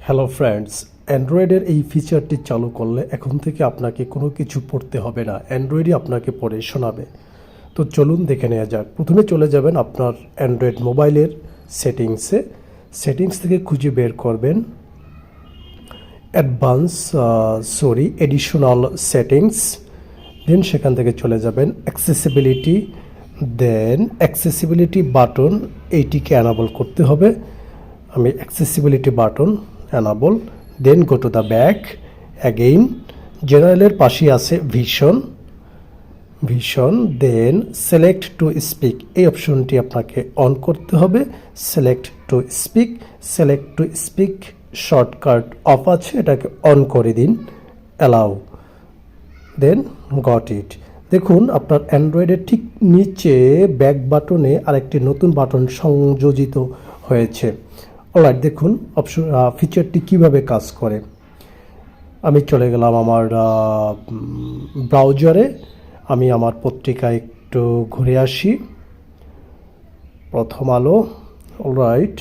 Hello friends, অ্যান্ড্রয়েডের এই ফিচারটি চালু করলে এখন থেকে আপনাকে কোনো কিছু পড়তে হবে না, অ্যান্ড্রয়েডই আপনাকে পড়ে শোনাবে। তো চলুন দেখে নেওয়া যাক। প্রথমে চলে যাবেন আপনার অ্যান্ড্রয়েড মোবাইলের সেটিংসে। সেটিংস থেকে খুঁজে বের করবেন এডিশনাল সেটিংস। দেন সেখান থেকে চলে যাবেন অ্যাক্সেসিবিলিটি। দেন অ্যাক্সেসিবিলিটি বাটন এইটিকে অ্যানাবল করতে হবে। আমি accessibility button enable. Then go to the back again. জেনারেলের পাশে আছে vision. Then select to speak, এই অপশনটি আপনাকে অন করতে হবে। Select to speak shortcut off আছে, এটাকে অন করে দিন। Allow, then got it. দেখুন আপনার অ্যান্ড্রয়েডের ঠিক নিচে ব্যাক বাটনে আরেকটি নতুন বাটন সংযোজিত হয়েছে। অলরাইট, দেখুন ফিচারটি কিভাবে কাজ করে। আমি চলে গেলাম আমার ব্রাউজারে। আমি আমার পত্রিকায় একটু ঘুরে আসি। প্রথম আলো, অলরাইট,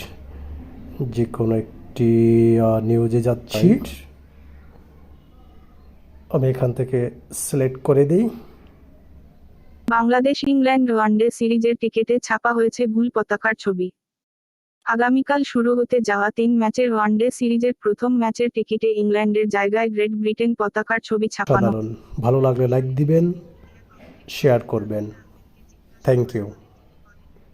যে কোনো একটি নিউজে যাচ্ছি। আমি এখান থেকে সিলেক্ট করে দিই। বাংলাদেশ ইংল্যান্ড ওয়ানডে সিরিজের টিকেটে ছাপা হয়েছে ভুল পতাকার ছবি। আগামীকাল শুরু হতে যাওয়া 3 ম্যাচের ওয়ানডে সিরিজের প্রথম ম্যাচের টিকিটে ইংল্যান্ডের জায়গায় গ্রেট ব্রিটেন পতাকার ছবি ছাপানো। সাধারণ, ভালো লাগলে লাইক দিবেন, শেয়ার করবেন। Thank you.